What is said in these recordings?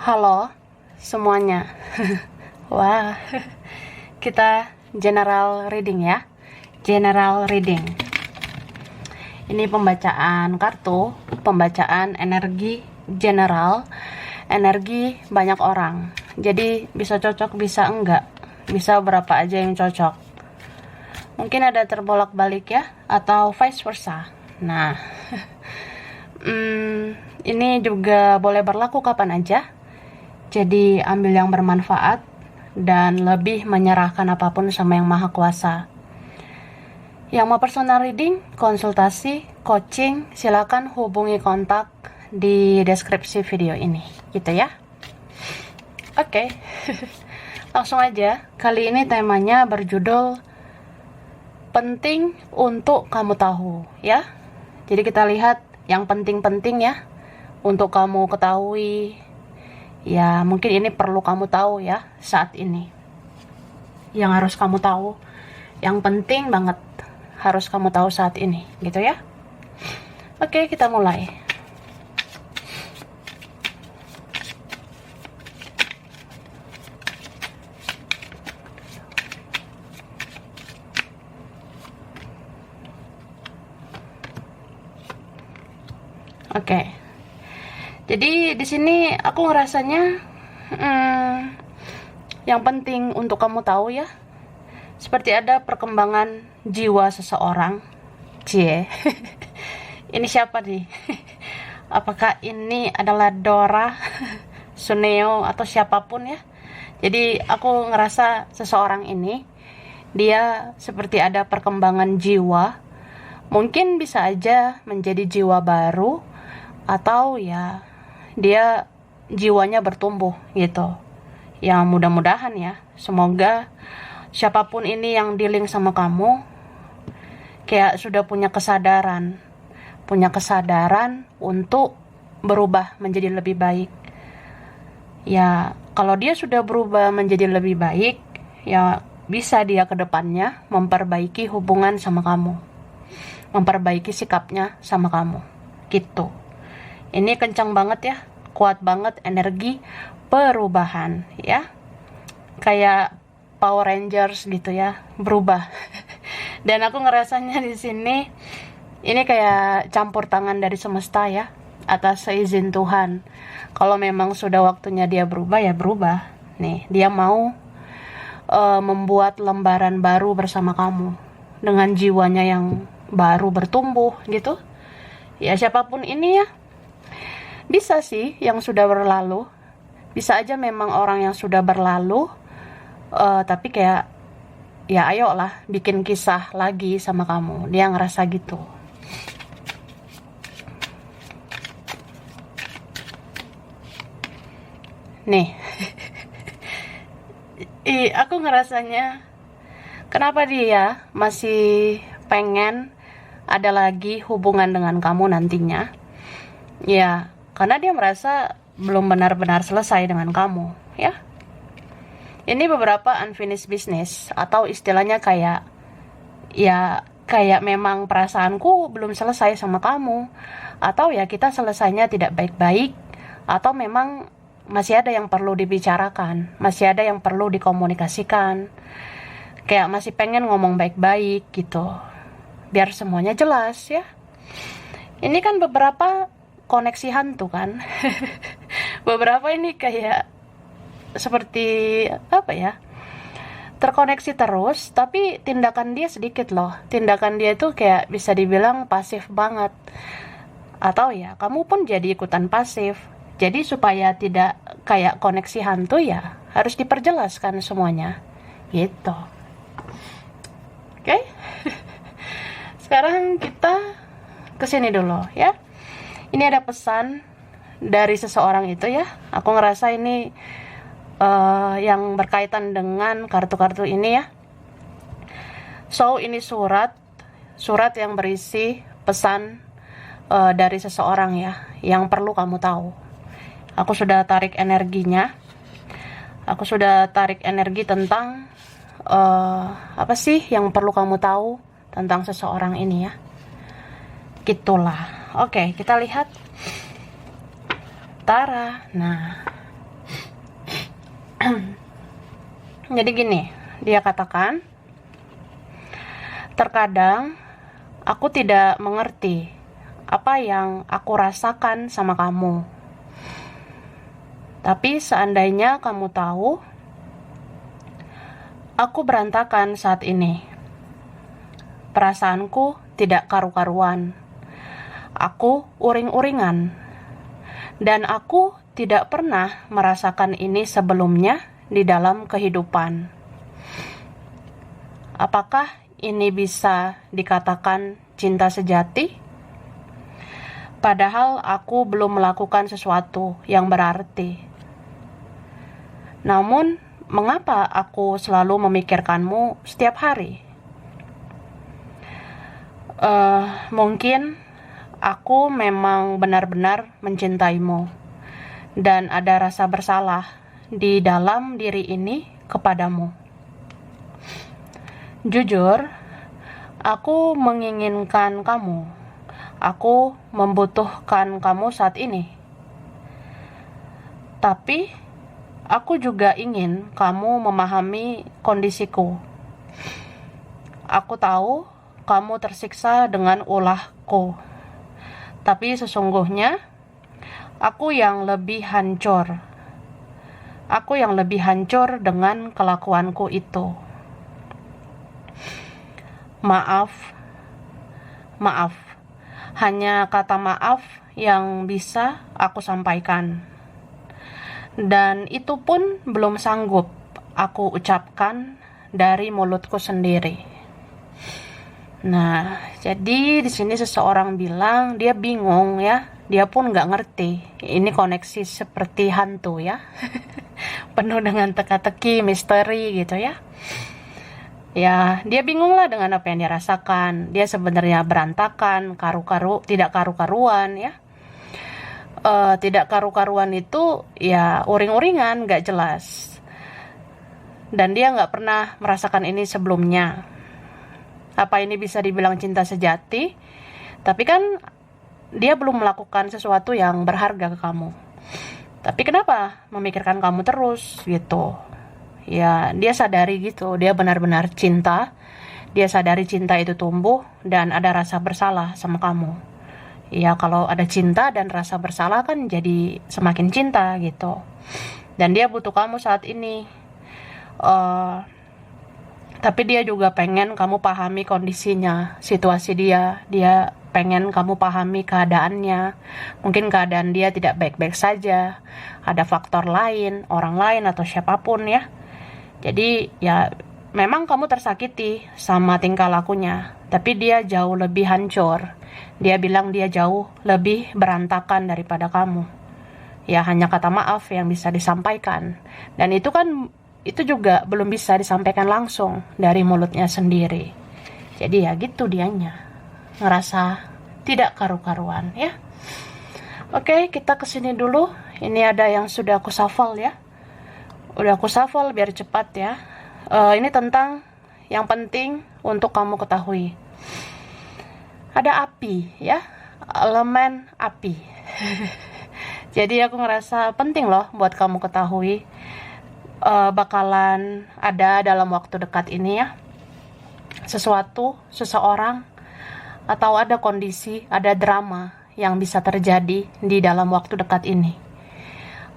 Halo semuanya. Wah, kita general reading ya. General reading. Ini pembacaan kartu, pembacaan energi general, energi banyak orang. Jadi bisa cocok, bisa enggak. Bisa berapa aja yang cocok. Mungkin ada terbolak-balik ya, atau vice versa. Nah, ini juga boleh berlaku kapan aja. Jadi ambil yang bermanfaat dan lebih menyerahkan apapun sama yang maha kuasa. Yang mau personal reading, konsultasi, coaching, silakan hubungi kontak di deskripsi video ini, gitu ya. Oke. Langsung aja. Kali ini temanya berjudul penting untuk kamu tahu, ya. Jadi kita lihat yang penting-penting ya untuk kamu ketahui. Ya, mungkin ini perlu kamu tahu ya saat ini. Yang harus kamu tahu, yang penting banget harus kamu tahu saat ini, gitu ya. Oke, kita mulai. Oke. Jadi di sini aku ngerasanya yang penting untuk kamu tahu ya, seperti ada perkembangan jiwa seseorang. Cie. Ini siapa nih? Apakah ini adalah Dora, Suneo atau siapapun ya? Jadi aku ngerasa seseorang ini dia seperti ada perkembangan jiwa. Mungkin bisa aja menjadi jiwa baru atau ya dia jiwanya bertumbuh gitu. Ya mudah-mudahan ya, semoga siapapun ini yang dealing sama kamu kayak sudah punya kesadaran untuk berubah menjadi lebih baik. Ya kalau dia sudah berubah menjadi lebih baik, ya bisa dia ke depannya memperbaiki hubungan sama kamu, memperbaiki sikapnya sama kamu, gitu. Ini kencang banget ya, kuat banget energi perubahan ya. Kayak Power Rangers gitu ya, berubah. Dan aku ngerasanya di sini ini kayak campur tangan dari semesta ya, atas seizin Tuhan. Kalau memang sudah waktunya dia berubah ya berubah. Nih, dia mau membuat lembaran baru bersama kamu dengan jiwanya yang baru bertumbuh gitu. Ya siapapun ini ya. Bisa sih yang sudah berlalu, bisa aja memang orang yang sudah berlalu, tapi kayak ya ayolah bikin kisah lagi sama kamu, dia ngerasa gitu. Nih, aku ngerasanya kenapa dia masih pengen ada lagi hubungan dengan kamu nantinya, ya karena dia merasa belum benar-benar selesai dengan kamu, ya. Ini beberapa unfinished business, atau istilahnya kayak, ya, kayak memang perasaanku belum selesai sama kamu, atau ya kita selesainya tidak baik-baik, atau memang masih ada yang perlu dibicarakan, masih ada yang perlu dikomunikasikan, kayak masih pengen ngomong baik-baik gitu, biar semuanya jelas, ya. Ini kan beberapa koneksi hantu kan. Beberapa ini kayak seperti apa ya, terkoneksi terus tapi tindakan dia sedikit loh. Tindakan dia itu kayak bisa dibilang pasif banget, atau ya kamu pun jadi ikutan pasif. Jadi supaya tidak kayak koneksi hantu ya harus diperjelaskan semuanya gitu. Oke. Sekarang kita kesini dulu ya. Ini ada pesan dari seseorang itu ya. Aku ngerasa ini yang berkaitan dengan kartu-kartu ini ya. So ini surat yang berisi pesan dari seseorang ya, yang perlu kamu tahu. Aku sudah tarik energinya. Aku sudah tarik energi tentang apa sih yang perlu kamu tahu tentang seseorang ini ya. Gitulah. Oke, kita lihat Tara. Nah, Jadi gini, dia katakan, terkadang aku tidak mengerti apa yang aku rasakan sama kamu. Tapi seandainya kamu tahu, aku berantakan saat ini. Perasaanku tidak karu-karuan. Aku uring-uringan. Dan aku tidak pernah merasakan ini sebelumnya di dalam kehidupan. Apakah ini bisa dikatakan cinta sejati? Padahal aku belum melakukan sesuatu yang berarti. Namun, mengapa aku selalu memikirkanmu setiap hari? Mungkin aku memang benar-benar mencintaimu, dan ada rasa bersalah di dalam diri ini kepadamu. Jujur, aku menginginkan kamu. Aku membutuhkan kamu saat ini. Tapi, aku juga ingin kamu memahami kondisiku. Aku tahu kamu tersiksa dengan ulahku. Tapi sesungguhnya, aku yang lebih hancur. Aku yang lebih hancur dengan kelakuanku itu. Maaf. Hanya kata maaf yang bisa aku sampaikan. Dan itu pun belum sanggup aku ucapkan dari mulutku sendiri. Nah, jadi di sini seseorang bilang dia bingung ya. Dia pun nggak ngerti. Ini koneksi seperti hantu ya. Penuh dengan teka-teki, misteri gitu ya. Ya, dia bingung lah dengan apa yang dia rasakan. Dia sebenarnya berantakan, tidak karu-karuan ya. Tidak karu-karuan itu ya uring-uringan, nggak jelas. Dan dia nggak pernah merasakan ini sebelumnya. Apa ini bisa dibilang cinta sejati? Tapi kan dia belum melakukan sesuatu yang berharga ke kamu. Tapi kenapa memikirkan kamu terus gitu? Ya, dia sadari gitu, dia benar-benar cinta. Dia sadari cinta itu tumbuh dan ada rasa bersalah sama kamu. Ya, kalau ada cinta dan rasa bersalah kan jadi semakin cinta gitu. Dan dia butuh kamu saat ini. Tapi dia juga pengen kamu pahami kondisinya, situasi dia. Dia pengen kamu pahami keadaannya. Mungkin keadaan dia tidak baik-baik saja. Ada faktor lain, orang lain atau siapapun ya. Jadi ya memang kamu tersakiti sama tingkah lakunya. Tapi dia jauh lebih hancur. Dia bilang dia jauh lebih berantakan daripada kamu. Ya hanya kata maaf yang bisa disampaikan. Dan itu kan itu juga belum bisa disampaikan langsung dari mulutnya sendiri. Jadi ya gitu dianya. Ngerasa tidak karu-karuan ya. Oke, kita kesini dulu. Ini ada yang sudah aku shuffle ya. Udah aku shuffle biar cepat ya. Ini tentang yang penting untuk kamu ketahui. Ada api ya. Elemen api. Jadi aku ngerasa penting loh buat kamu ketahui. Bakalan ada dalam waktu dekat ini ya. Sesuatu, seseorang, atau ada kondisi, ada drama yang bisa terjadi di dalam waktu dekat ini.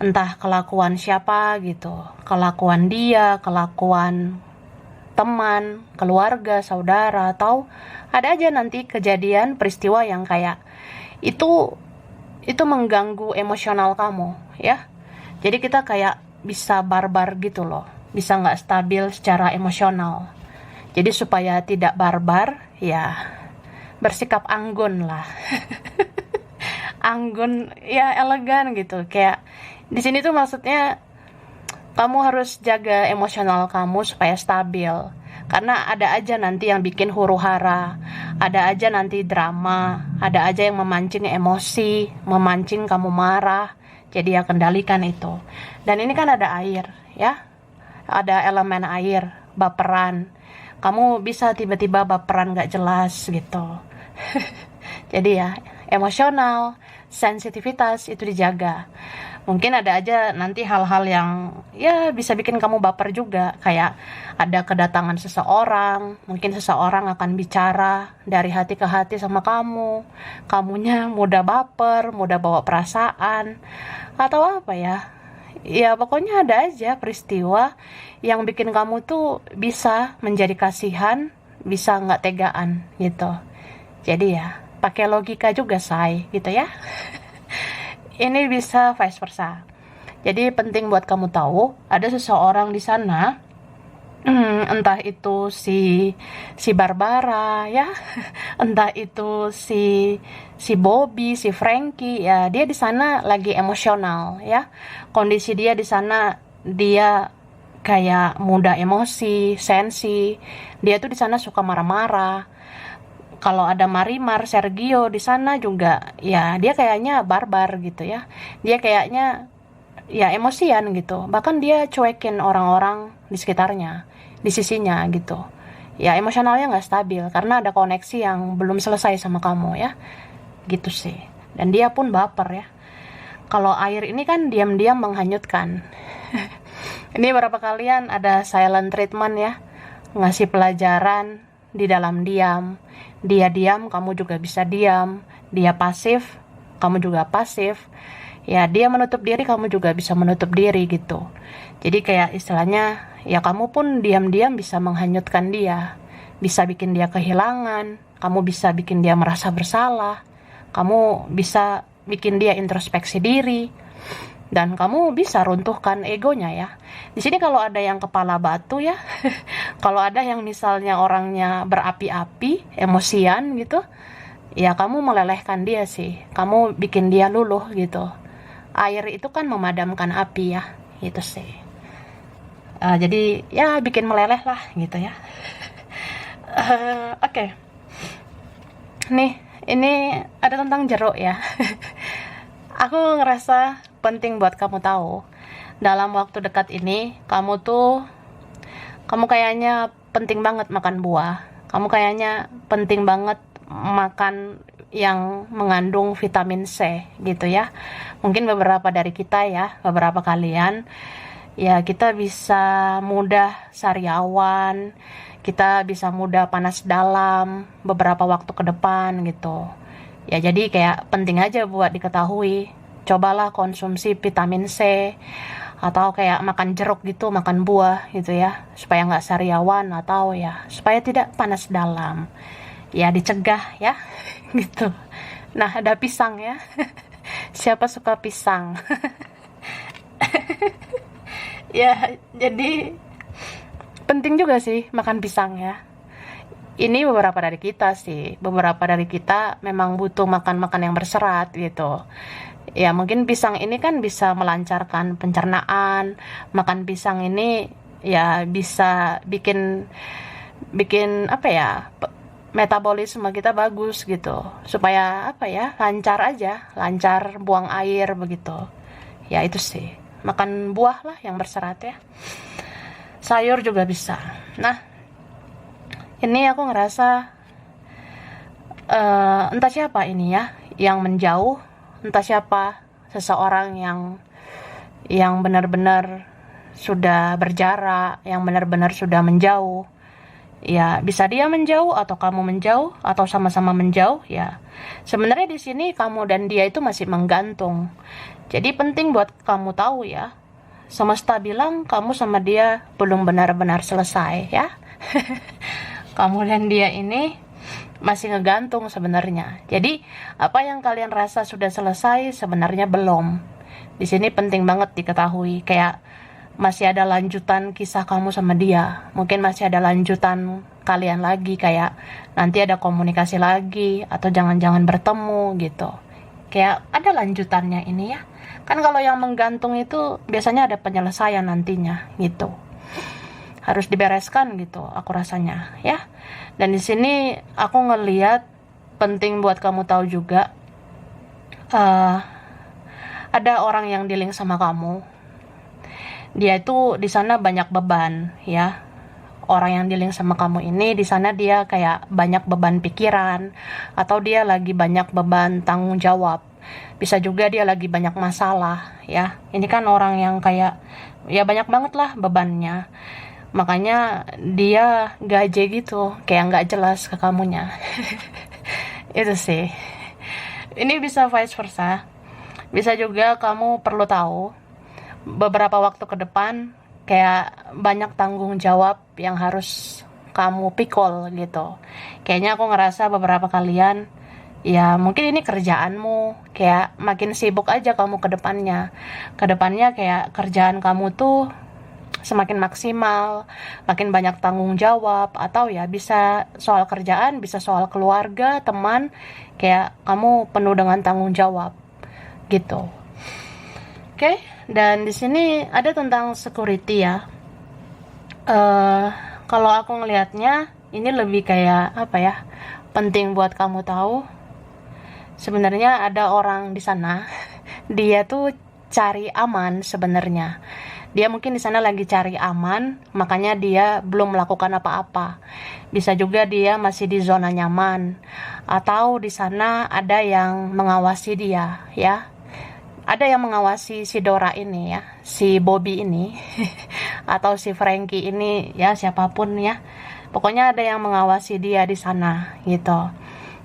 Entah kelakuan siapa gitu, kelakuan dia, kelakuan teman, keluarga, saudara, atau ada aja nanti kejadian peristiwa yang kayak itu mengganggu emosional kamu ya. Jadi kita kayak bisa barbar gitu loh, bisa nggak stabil secara emosional. Jadi supaya tidak barbar ya bersikap anggun lah. Anggun ya elegan gitu. Kayak di sini tuh maksudnya kamu harus jaga emosional kamu supaya stabil. Karena ada aja nanti yang bikin huru-hara, ada aja nanti drama, ada aja yang memancing emosi, memancing kamu marah. Jadi ya kendalikan itu. Dan ini kan ada air ya. Ada elemen air, baperan. Kamu bisa tiba-tiba baperan gak jelas gitu. Jadi ya emosional, sensitivitas itu dijaga. Mungkin ada aja nanti hal-hal yang ya bisa bikin kamu baper juga, kayak ada kedatangan seseorang, mungkin seseorang akan bicara dari hati ke hati sama kamu, kamunya mudah baper, mudah bawa perasaan, atau apa ya. Ya pokoknya ada aja peristiwa yang bikin kamu tuh bisa menjadi kasihan, bisa nggak tegaan gitu. Jadi ya pakai logika juga say gitu ya. Ini bisa vice versa. Jadi penting buat kamu tahu ada seseorang di sana, entah itu si Barbara ya, entah itu si Bobby, si Frankie ya, dia di sana lagi emosional ya. Kondisi dia di sana, dia kayak mudah emosi, sensi. Dia tuh di sana suka marah-marah. Kalau ada Marimar, Sergio di sana juga, ya dia kayaknya barbar gitu ya. Dia kayaknya ya emosian gitu. Bahkan dia cuekin orang-orang di sekitarnya, di sisinya gitu. Ya emosionalnya nggak stabil karena ada koneksi yang belum selesai sama kamu ya. Gitu sih. Dan dia pun baper ya. Kalau air ini kan diam-diam menghanyutkan. Ini beberapa kalian ada silent treatment ya. Ngasih pelajaran di dalam diam. Dia diam, kamu juga bisa diam. Dia pasif, kamu juga pasif. Ya, dia menutup diri, kamu juga bisa menutup diri gitu. Jadi kayak istilahnya, ya kamu pun diam-diam bisa menghanyutkan dia. Bisa bikin dia kehilangan, kamu bisa bikin dia merasa bersalah. Kamu bisa bikin dia introspeksi diri. Dan kamu bisa runtuhkan egonya ya. Di sini kalau ada yang kepala batu ya, kalau ada yang misalnya orangnya berapi-api, emosian gitu, ya kamu melelehkan dia sih. Kamu bikin dia luluh gitu. Air itu kan memadamkan api ya, gitu sih. Jadi ya bikin meleleh lah gitu ya. Oke. Nih, ini ada tentang jeruk ya. Aku ngerasa penting buat kamu tahu. Dalam waktu dekat ini, kamu kayaknya penting banget makan buah. Kamu kayaknya penting banget makan yang mengandung vitamin C gitu ya. Mungkin beberapa dari kita ya, beberapa kalian, ya kita bisa mudah sariawan, kita bisa mudah panas dalam beberapa waktu ke depan gitu. Ya jadi kayak penting aja buat diketahui. Cobalah konsumsi vitamin C, atau kayak makan jeruk gitu, makan buah gitu ya, supaya nggak sariawan atau ya supaya tidak panas dalam. Ya dicegah ya, gitu. Nah ada pisang ya. Siapa suka pisang? Ya jadi penting juga sih makan pisang ya. Ini beberapa dari kita sih, beberapa dari kita memang butuh makan-makan yang berserat gitu. Ya mungkin pisang ini kan bisa melancarkan pencernaan. Makan pisang ini ya bisa bikin apa ya, metabolisme kita bagus gitu, supaya apa ya, lancar buang air begitu. Ya itu sih, makan buah lah yang berserat ya. Sayur juga bisa. Nah ini aku ngerasa entah siapa ini ya yang menjauh, entah siapa seseorang yang benar-benar sudah berjarak, yang benar-benar sudah menjauh. Ya bisa dia menjauh atau kamu menjauh atau sama-sama menjauh ya. Sebenarnya di sini kamu dan dia itu masih menggantung. Jadi penting buat kamu tahu ya. Semesta bilang kamu sama dia belum benar-benar selesai ya. Kamu dan dia ini masih ngegantung sebenarnya. Jadi apa yang kalian rasa sudah selesai sebenarnya belum. Di sini penting banget diketahui, kayak masih ada lanjutan kisah kamu sama dia. Mungkin masih ada lanjutan kalian lagi, kayak nanti ada komunikasi lagi atau jangan-jangan bertemu gitu. Kayak ada lanjutannya ini ya. Kan kalau yang menggantung itu biasanya ada penyelesaian nantinya gitu. Harus dibereskan gitu aku rasanya ya. Dan di sini aku ngelihat penting buat kamu tahu juga, ada orang yang dealing sama kamu. Dia itu di sana banyak beban ya. Orang yang dealing sama kamu ini di sana dia kayak banyak beban pikiran, atau dia lagi banyak beban tanggung jawab. Bisa juga dia lagi banyak masalah ya. Ini kan orang yang kayak ya banyak banget lah bebannya. Makanya dia gaje gitu, kayak nggak jelas ke kamunya. Itu sih. Ini bisa vice versa. Bisa juga kamu perlu tahu beberapa waktu ke depan kayak banyak tanggung jawab yang harus kamu pikul gitu. Kayaknya aku ngerasa beberapa kalian ya mungkin ini kerjaanmu kayak makin sibuk aja kamu ke depannya. Ke depannya kayak kerjaan kamu tuh semakin maksimal, makin banyak tanggung jawab, atau ya bisa soal kerjaan, bisa soal keluarga, teman, kayak kamu penuh dengan tanggung jawab gitu. Oke, dan di sini ada tentang security ya. Kalau aku ngelihatnya ini lebih kayak apa ya? Penting buat kamu tahu. Sebenarnya ada orang di sana, dia tuh cari aman sebenarnya. Dia mungkin di sana lagi cari aman, makanya dia belum melakukan apa-apa. Bisa juga dia masih di zona nyaman, atau di sana ada yang mengawasi dia, ya. Ada yang mengawasi si Dora ini ya, si Bobby ini, atau si Frankie ini, ya siapapun ya. Pokoknya ada yang mengawasi dia di sana, gitu.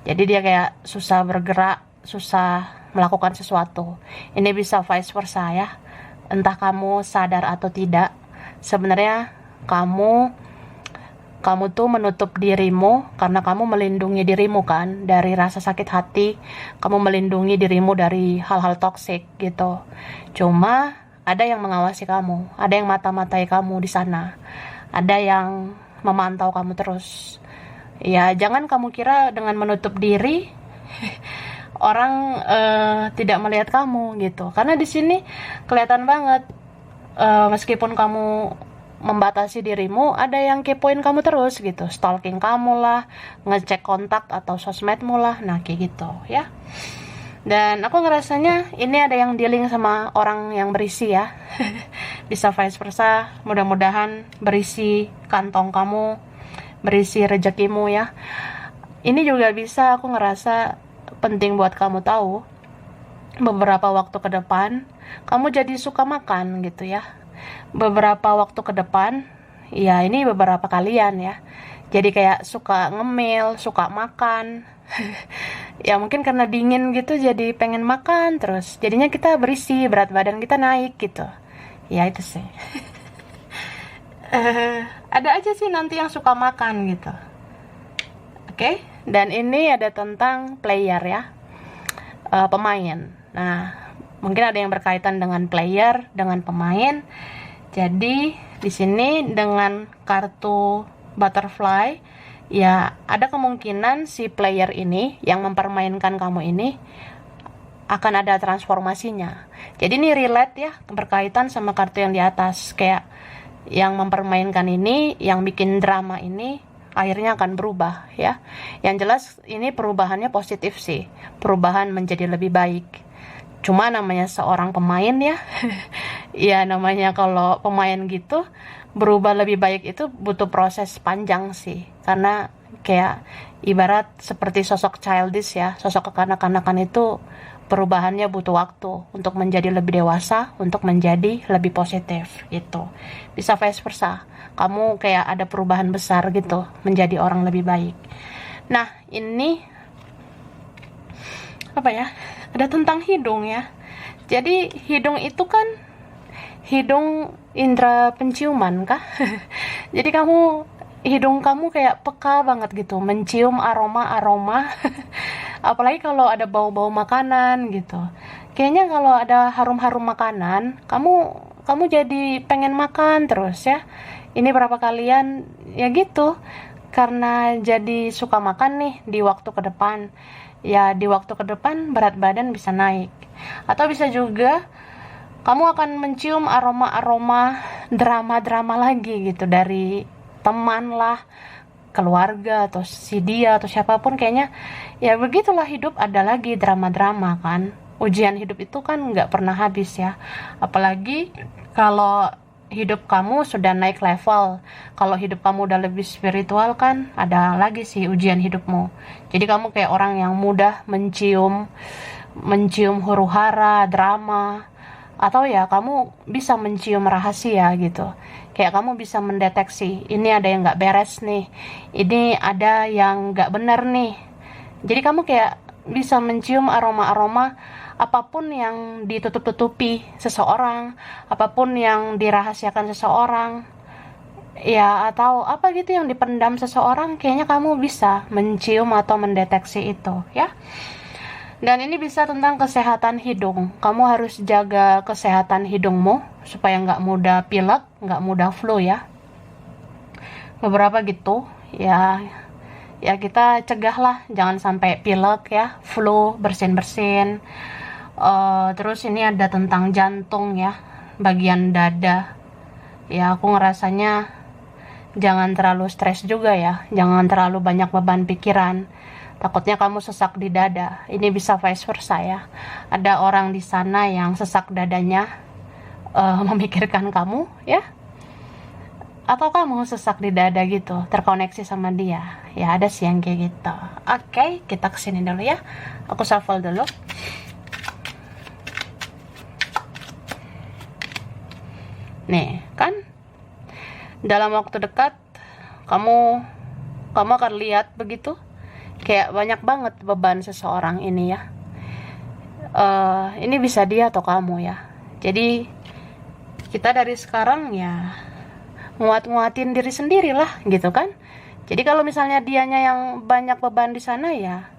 Jadi dia kayak susah bergerak, susah melakukan sesuatu. Ini bisa vice versa ya. Entah kamu sadar atau tidak, sebenarnya kamu tuh menutup dirimu karena kamu melindungi dirimu kan dari rasa sakit hati, kamu melindungi dirimu dari hal-hal toksik gitu. Cuma ada yang mengawasi kamu, ada yang mata-matai kamu di sana, ada yang memantau kamu terus. Ya jangan kamu kira dengan menutup diri orang tidak melihat kamu gitu, karena di sini kelihatan banget meskipun kamu membatasi dirimu, ada yang kepoin kamu terus gitu, stalking kamu lah, ngecek kontak atau sosmedmu lah, nah kayak gitu ya. Dan aku ngerasanya ini ada yang dealing sama orang yang berisi ya. Bisa vice versa, mudah-mudahan berisi kantong kamu, berisi rezekimu ya. Ini juga bisa aku ngerasa penting buat kamu tahu, beberapa waktu ke depan kamu jadi suka makan gitu ya. Beberapa waktu ke depan, ya ini beberapa kalian ya, jadi kayak suka ngemil, suka makan. Ya mungkin karena dingin gitu jadi pengen makan terus, jadinya kita berisi, berat badan kita naik gitu. Ya itu sih. Ada aja sih nanti yang suka makan gitu. Oke, dan ini ada tentang player ya, pemain. Nah, mungkin ada yang berkaitan dengan player, dengan pemain. Jadi di sini dengan kartu butterfly, ya ada kemungkinan si player ini yang mempermainkan kamu ini akan ada transformasinya. Jadi ini relate ya, berkaitan sama kartu yang di atas, kayak yang mempermainkan ini, yang bikin drama ini akhirnya akan berubah ya. Yang jelas ini perubahannya positif sih, perubahan menjadi lebih baik. Cuma namanya seorang pemain ya, ya namanya kalau pemain gitu berubah lebih baik itu butuh proses panjang sih, karena kayak ibarat seperti sosok childish ya, sosok kekanak-kanakan itu perubahannya butuh waktu untuk menjadi lebih dewasa, untuk menjadi lebih positif gitu. Bisa vice versa, kamu kayak ada perubahan besar gitu, menjadi orang lebih baik. Nah ini apa ya, ada tentang hidung ya. Jadi hidung itu kan hidung indera penciuman kah? Jadi hidung kamu kayak peka banget gitu, mencium aroma-aroma. Apalagi kalau ada bau-bau makanan gitu. Kayaknya kalau ada harum-harum makanan, kamu jadi pengen makan terus ya. Ini berapa kalian ya gitu, karena jadi suka makan nih di waktu ke depan. Ya di waktu ke depan berat badan bisa naik. Atau bisa juga kamu akan mencium aroma-aroma drama-drama lagi gitu dari teman lah, keluarga atau si dia atau siapapun. Kayaknya ya begitulah, hidup ada lagi drama-drama kan. Ujian hidup itu kan nggak pernah habis ya. Apalagi kalau hidup kamu sudah naik level, kalau hidup kamu udah lebih spiritual kan ada lagi sih ujian hidupmu. Jadi kamu kayak orang yang mudah mencium mencium huru-hara, drama, atau ya kamu bisa mencium rahasia gitu. Kayak kamu bisa mendeteksi, ini ada yang nggak beres nih, ini ada yang nggak benar nih. Jadi kamu kayak bisa mencium aroma-aroma apapun yang ditutup-tutupi seseorang, apapun yang dirahasiakan seseorang, ya atau apa gitu yang dipendam seseorang, kayaknya kamu bisa mencium atau mendeteksi itu ya. Dan ini bisa tentang kesehatan hidung. Kamu harus jaga kesehatan hidungmu supaya nggak mudah pilek, nggak mudah flu ya. Beberapa gitu ya. Ya kita cegah lah, jangan sampai pilek ya, flu, bersin-bersin. Terus ini ada tentang jantung ya, bagian dada. Ya aku ngerasanya jangan terlalu stres juga ya, jangan terlalu banyak beban pikiran. Takutnya kamu sesak di dada. Ini bisa vice versa ya. Ada orang di sana yang sesak dadanya memikirkan kamu ya. Atau kamu sesak di dada gitu, terkoneksi sama dia. Ya ada sih yang kayak gitu. Oke, kita kesini dulu ya. Aku shuffle dulu. Nih, kan? Dalam waktu dekat kamu akan lihat begitu. Kayak banyak banget beban seseorang ini ya. Ini bisa dia atau kamu ya. Jadi kita dari sekarang ya nguat-nguatin diri sendiri lah gitu kan. Jadi kalau misalnya dianya yang banyak beban di sana ya,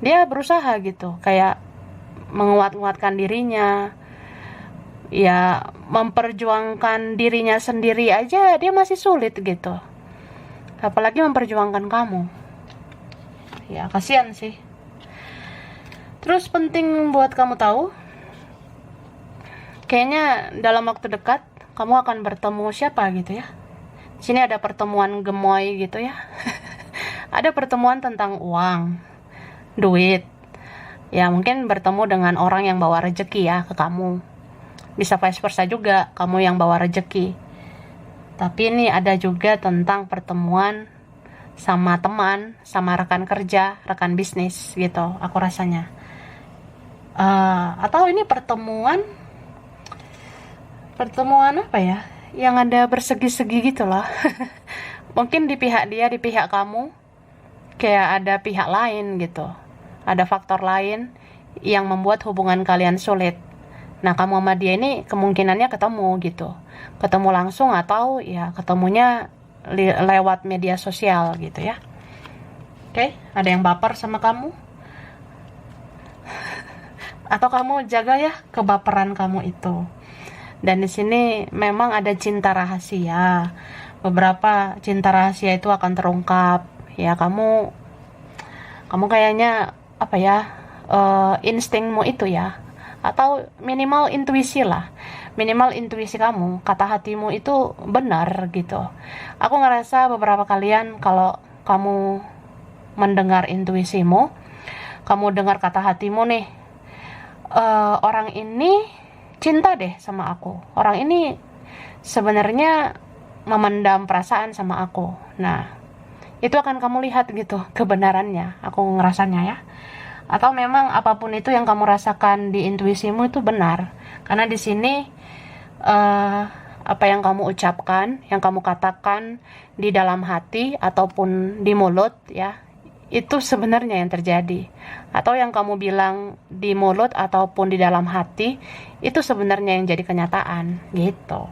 dia berusaha gitu kayak menguat-nguatkan dirinya. Ya memperjuangkan dirinya sendiri aja dia masih sulit gitu. Apalagi memperjuangkan kamu. Ya kasihan sih. Terus penting buat kamu tahu, kayaknya dalam waktu dekat kamu akan bertemu siapa gitu ya. Sini ada pertemuan gemoy gitu ya. Ada pertemuan tentang uang, duit. Ya mungkin bertemu dengan orang yang bawa rezeki ya ke kamu. Bisa vice versa juga, kamu yang bawa rezeki. Tapi ini ada juga tentang pertemuan sama teman, sama rekan kerja, rekan bisnis gitu, aku rasanya. Atau ini pertemuan apa ya? Yang ada bersegi-segi gitu loh. Mungkin di pihak dia, di pihak kamu, kayak ada pihak lain gitu. Ada faktor lain yang membuat hubungan kalian sulit. Nah, kamu sama dia ini kemungkinannya ketemu gitu. Ketemu langsung atau ya ketemunya lewat media sosial gitu ya. Oke, ada yang baper sama kamu? Atau kamu jaga ya kebaperan kamu itu. Dan di sini memang ada cinta rahasia. Beberapa cinta rahasia itu akan terungkap. Ya kamu kayaknya apa ya? Instingmu itu ya. Atau minimal intuisi lah. Minimal intuisi kamu, kata hatimu itu benar gitu. Aku ngerasa beberapa kalian kalau kamu mendengar intuisimu, kamu dengar kata hatimu nih, orang ini cinta deh sama aku. Orang ini sebenarnya memendam perasaan sama aku. Nah, itu akan kamu lihat gitu kebenarannya. Aku ngerasanya ya. Atau memang apapun itu yang kamu rasakan di intuisimu itu benar. Karena di sini apa yang kamu ucapkan, yang kamu katakan di dalam hati ataupun di mulut ya, itu sebenarnya yang terjadi. Atau yang kamu bilang di mulut ataupun di dalam hati, itu sebenarnya yang jadi kenyataan gitu.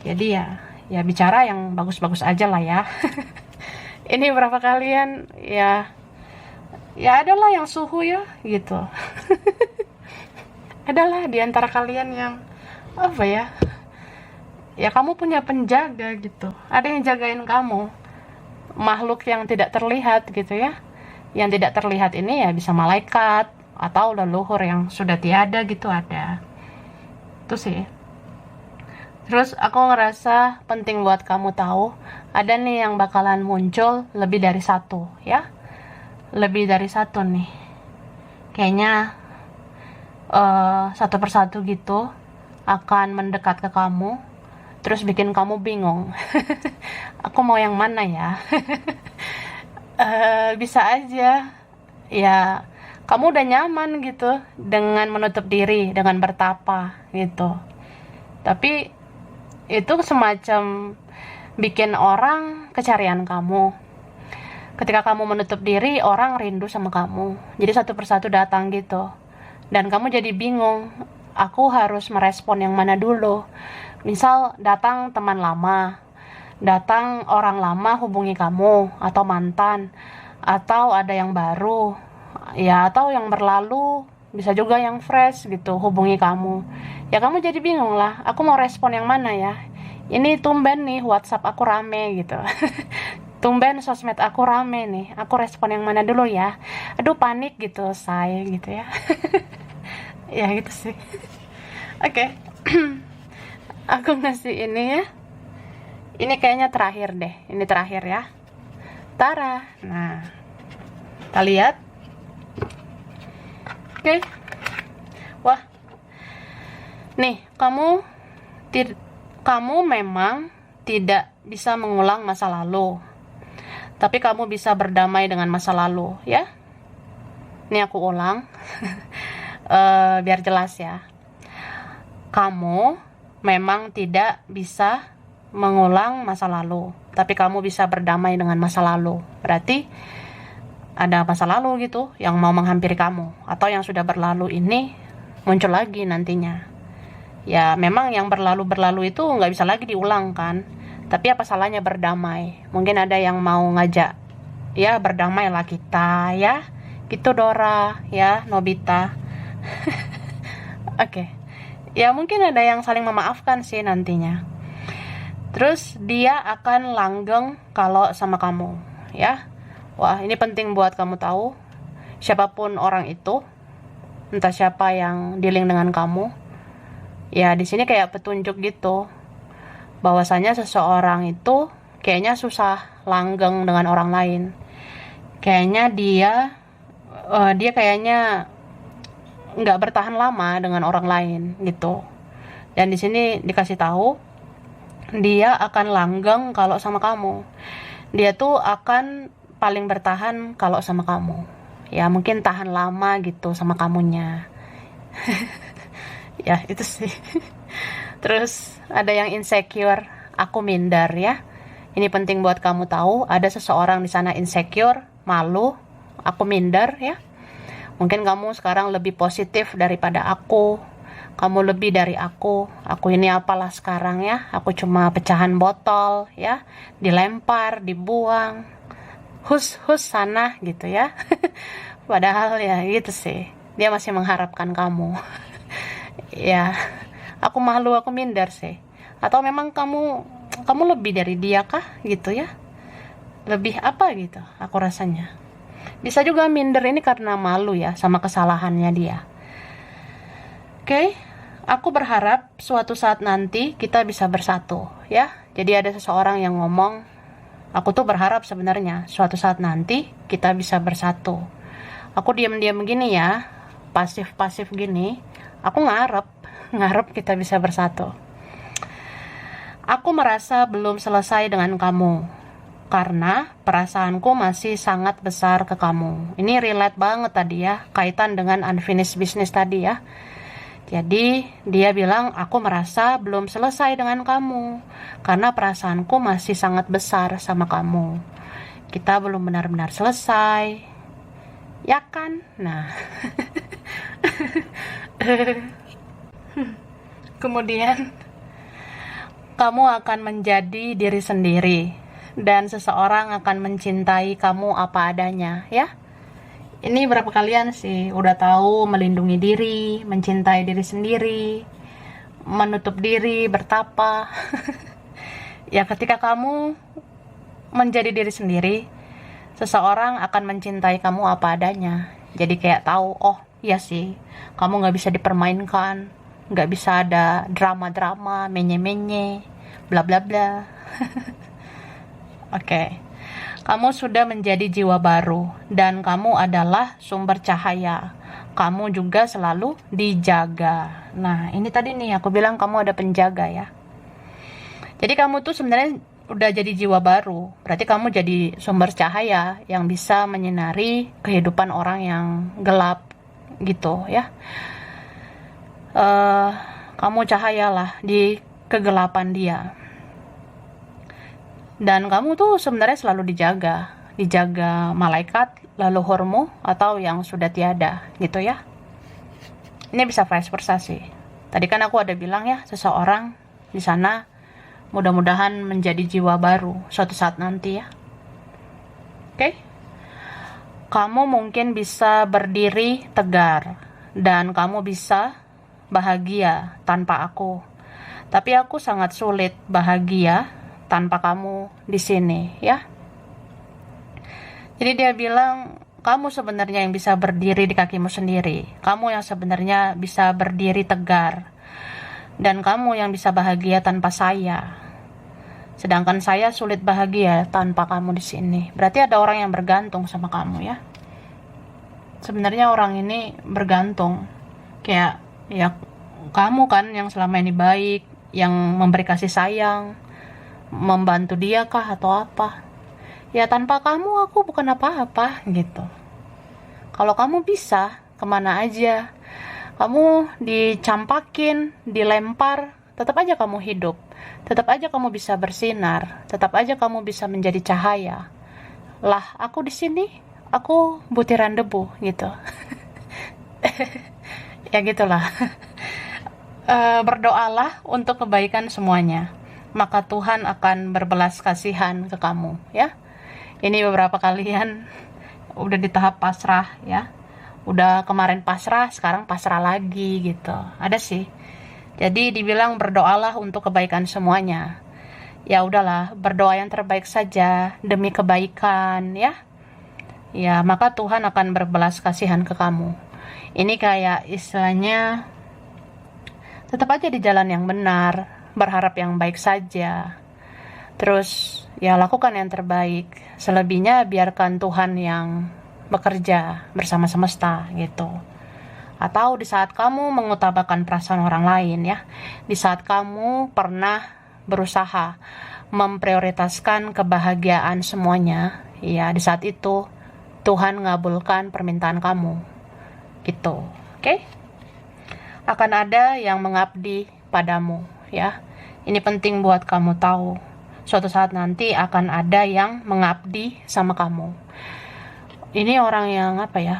Jadi ya bicara yang bagus-bagus aja lah ya. Ini berapa kalian ya adalah yang suhu ya gitu. Adalah di antara kalian yang apa ya kamu punya penjaga gitu, ada yang jagain kamu, makhluk yang tidak terlihat gitu ya. Yang tidak terlihat ini ya bisa malaikat atau leluhur yang sudah tiada gitu, ada itu sih. Terus aku ngerasa penting buat kamu tahu, ada nih yang bakalan muncul lebih dari satu ya. Lebih dari satu nih. Kayaknya satu persatu gitu akan mendekat ke kamu, terus bikin kamu bingung. Aku mau yang mana ya? Bisa aja ya Kamu udah nyaman gitu dengan menutup diri, dengan bertapa gitu. Tapi itu semacam bikin orang kecarian kamu. Ketika kamu menutup diri, orang rindu sama kamu. Jadi satu persatu datang gitu. Dan kamu jadi bingung, aku harus merespon yang mana dulu. Misal datang teman lama, datang orang lama hubungi kamu, atau mantan, atau ada yang baru, ya atau yang berlalu, bisa juga yang fresh gitu hubungi kamu. Ya kamu jadi bingung lah, aku mau respon yang mana ya. Ini tumben nih WhatsApp aku rame gitu. Tumben sosmed aku rame nih, aku respon yang mana dulu ya. Aduh panik gitu saya gitu ya. Ya gitu sih. Oke. Aku ngasih ini ya. Ini kayaknya terakhir deh, ini terakhir ya. Tara. Nah, kita lihat. Oke. Wah. Nih, kamu memang tidak bisa mengulang masa lalu. Tapi kamu bisa berdamai dengan masa lalu, ya. Ini aku ulang. Biar jelas ya. Kamu memang tidak bisa mengulang masa lalu, tapi kamu bisa berdamai dengan masa lalu. Berarti ada masa lalu gitu yang mau menghampiri kamu, atau yang sudah berlalu ini muncul lagi nantinya. Ya memang yang berlalu itu nggak bisa lagi diulang kan, tapi apa salahnya berdamai? Mungkin ada yang mau ngajak, ya berdamailah kita ya, gitu Dora ya, Nobita. Oke. Ya mungkin ada yang saling memaafkan sih nantinya. Terus dia akan langgeng kalau sama kamu ya. Wah, ini penting buat kamu tahu. Siapapun orang itu, entah siapa yang dealing dengan kamu, ya di sini kayak petunjuk gitu. Bahwasanya seseorang itu kayaknya susah langgeng dengan orang lain. Kayaknya dia kayaknya nggak bertahan lama dengan orang lain gitu. Dan di sini dikasih tahu dia akan langgeng kalau sama kamu. Dia tuh akan paling bertahan kalau sama kamu. Ya mungkin tahan lama gitu sama kamunya. Ya itu sih. Terus ada yang insecure, aku minder ya. Ini penting buat kamu tahu, ada seseorang di sana insecure, malu, aku minder ya. Mungkin kamu sekarang lebih positif daripada aku. Kamu lebih dari aku. Aku ini apalah sekarang ya. Aku cuma pecahan botol ya. Dilempar, dibuang. Hus sana gitu ya. Padahal ya gitu sih. Dia masih mengharapkan kamu. Ya, aku malu, aku minder sih. Atau memang kamu lebih dari dia kah gitu ya. Lebih apa gitu aku rasanya. Bisa juga minder ini karena malu ya sama kesalahannya dia. Oke, aku berharap suatu saat nanti kita bisa bersatu ya. Jadi ada seseorang yang ngomong, aku tuh berharap sebenarnya suatu saat nanti kita bisa bersatu. Aku diam-diam gini ya, pasif-pasif gini. Aku ngarep kita bisa bersatu. Aku merasa belum selesai dengan kamu. Karena perasaanku masih sangat besar ke kamu. Ini relate banget tadi ya, kaitan dengan unfinished business tadi ya. Jadi dia bilang, aku merasa belum selesai dengan kamu. Karena perasaanku masih sangat besar sama kamu. Kita belum benar-benar selesai. Ya kan? Nah. Kemudian, kamu akan menjadi diri sendiri. Dan seseorang akan mencintai kamu apa adanya ya. Ini berapa kalian sih udah tahu melindungi diri, mencintai diri sendiri, menutup diri, bertapa. Ya ketika kamu menjadi diri sendiri, seseorang akan mencintai kamu apa adanya. Jadi kayak tahu, oh iya sih, kamu gak bisa dipermainkan, gak bisa ada drama-drama, menye-menye, bla bla bla. Oke, kamu sudah menjadi jiwa baru dan kamu adalah sumber cahaya. Kamu juga selalu dijaga. Nah, ini tadi nih aku bilang kamu ada penjaga ya. Jadi kamu tuh sebenarnya udah jadi jiwa baru. Berarti kamu jadi sumber cahaya yang bisa menyinari kehidupan orang yang gelap gitu ya. Kamu cahayalah di kegelapan dia. Dan kamu tuh sebenarnya selalu dijaga malaikat, leluhurmu, atau yang sudah tiada gitu ya. Ini bisa vice versa sih. Tadi kan aku ada bilang ya, seseorang di sana mudah-mudahan menjadi jiwa baru suatu saat nanti ya. Oke? Kamu mungkin bisa berdiri tegar dan kamu bisa bahagia tanpa aku. Tapi aku sangat sulit bahagia tanpa kamu di sini ya. Jadi dia bilang, kamu sebenarnya yang bisa berdiri di kakimu sendiri. Kamu yang sebenarnya bisa berdiri tegar. Dan kamu yang bisa bahagia tanpa saya. Sedangkan saya sulit bahagia tanpa kamu di sini. Berarti ada orang yang bergantung sama kamu ya. Sebenarnya orang ini bergantung. Kayak ya kamu kan yang selama ini baik, yang memberi kasih sayang, membantu dia kah atau apa. Ya tanpa kamu aku bukan apa-apa gitu. Kalau kamu bisa kemana aja, kamu dicampakin, dilempar, tetap aja kamu hidup, tetap aja kamu bisa bersinar, tetap aja kamu bisa menjadi cahaya. Lah aku di sini, aku butiran debu gitu. Ya gitulah. Berdoalah untuk kebaikan semuanya, maka Tuhan akan berbelas kasihan ke kamu ya. Ini beberapa kalian udah di tahap pasrah ya, udah kemarin pasrah, sekarang pasrah lagi gitu, ada sih. Jadi dibilang berdoalah untuk kebaikan semuanya. Ya udahlah, berdoa yang terbaik saja demi kebaikan ya. Ya maka Tuhan akan berbelas kasihan ke kamu. Ini kayak istilahnya, tetap aja di jalan yang benar, berharap yang baik saja. Terus ya lakukan yang terbaik. Selebihnya biarkan Tuhan yang bekerja bersama semesta gitu. Atau di saat kamu mengutamakan perasaan orang lain ya, di saat kamu pernah berusaha memprioritaskan kebahagiaan semuanya, ya di saat itu Tuhan ngabulkan permintaan kamu gitu. Oke? Akan ada yang mengabdi padamu ya. Ini penting buat kamu tahu. Suatu saat nanti akan ada yang mengabdi sama kamu. Ini orang yang apa ya?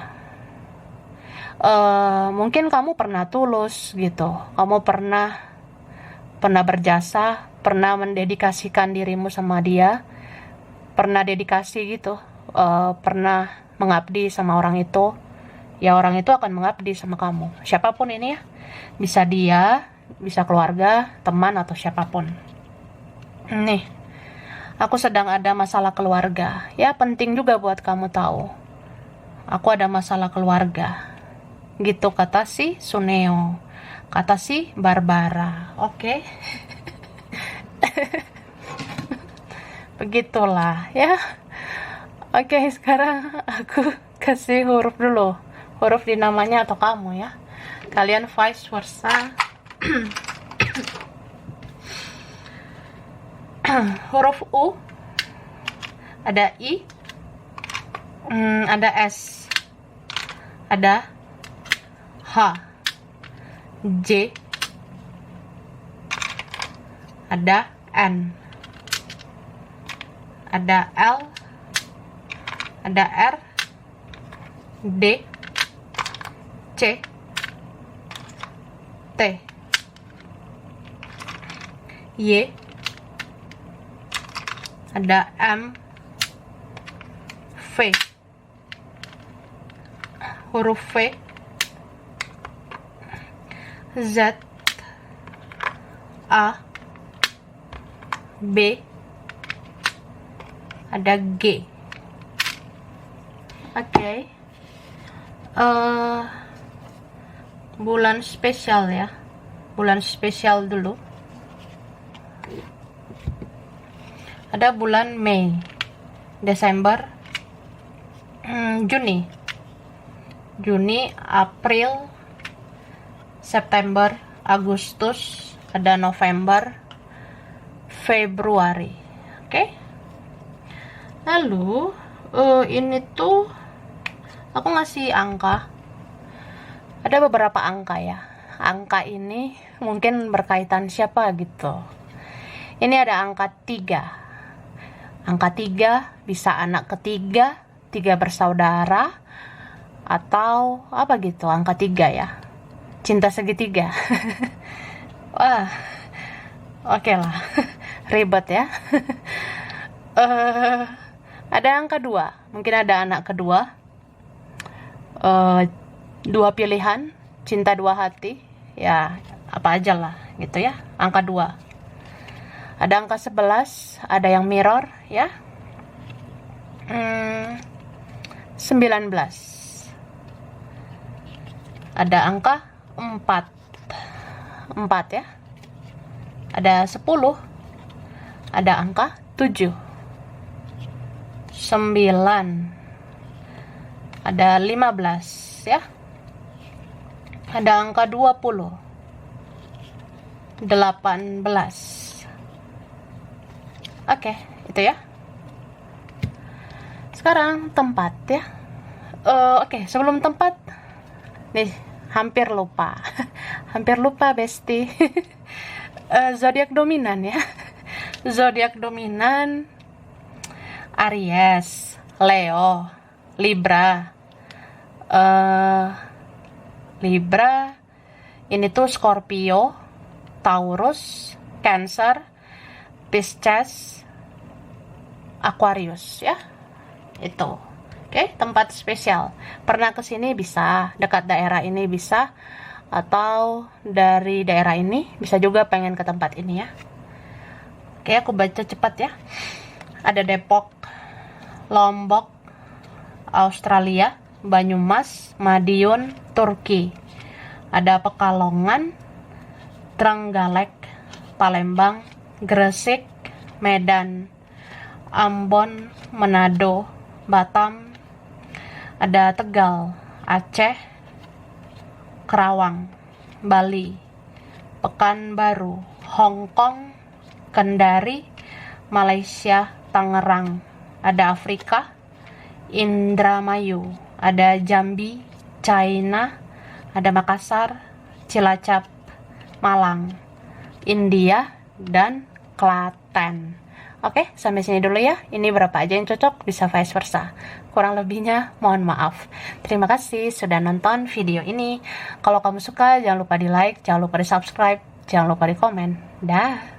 Mungkin kamu pernah tulus gitu. Kamu pernah berjasa, pernah mendedikasikan dirimu sama dia, pernah dedikasi gitu, pernah mengabdi sama orang itu. Ya orang itu akan mengabdi sama kamu. Siapapun ini ya. Bisa dia, bisa keluarga, teman, atau siapapun. Nih, aku sedang ada masalah keluarga. Ya penting juga buat kamu tahu. Aku ada masalah keluarga. Gitu kata si Suneo. Kata si Barbara. Oke? Begitulah ya. Oke, sekarang aku kasih huruf dulu. Huruf di namanya atau kamu ya. Kalian vice versa. Huruf U, ada I, ada S, ada H, J, ada N, ada L, ada R, D, C, T, Y, ada M, V, huruf V, Z, A, B, ada G. Oke. Bulan spesial ya. Bulan spesial dulu. Ada bulan Mei, Desember, Juni, April, September, Agustus, ada November, Februari. Oke. Lalu ini tuh aku ngasih angka. Ada beberapa angka ya. Angka ini mungkin berkaitan siapa gitu. Ini ada angka 3. Angka 3 bisa anak ketiga, 3 bersaudara, atau apa gitu, angka 3 ya. Cinta segitiga. Wah, oke lah. Ribet ya. Ada angka 2. Mungkin ada anak kedua. 2 pilihan, cinta 2 hati. Ya, apa aja lah gitu ya. Angka 2. Ada angka 11, ada yang mirror ya. 19. Ada angka 4 ya. Ada 10. Ada angka 7. 9. Ada 15 ya. Ada angka 20. 18. Oke, itu ya. Sekarang tempat ya. Oke, sebelum tempat nih, hampir lupa. Hampir lupa, Besti. Zodiak dominan ya. Zodiak dominan Aries, Leo, Libra. Libra ini tuh Scorpio, Taurus, Cancer, Pisces, Aquarius ya. Itu. Oke, tempat spesial. Pernah kesini bisa, dekat daerah ini bisa, atau dari daerah ini bisa juga pengen ke tempat ini ya. Oke, aku baca cepat ya. Ada Depok, Lombok, Australia, Banyumas, Madiun, Turki. Ada Pekalongan, Trenggalek, Palembang, Gresik, Medan, Ambon, Manado, Batam. Ada Tegal, Aceh, Kerawang, Bali, Pekanbaru, Hong Kong, Kendari, Malaysia, Tangerang. Ada Afrika, Indramayu. Ada Jambi, China. Ada Makassar, Cilacap, Malang, India, dan Klaten. Oke, sampai sini dulu ya. Ini berapa aja yang cocok, bisa vice versa. Kurang lebihnya mohon maaf. Terima kasih sudah nonton video ini. Kalau kamu suka, jangan lupa di like, jangan lupa di subscribe, jangan lupa di komen. Dah.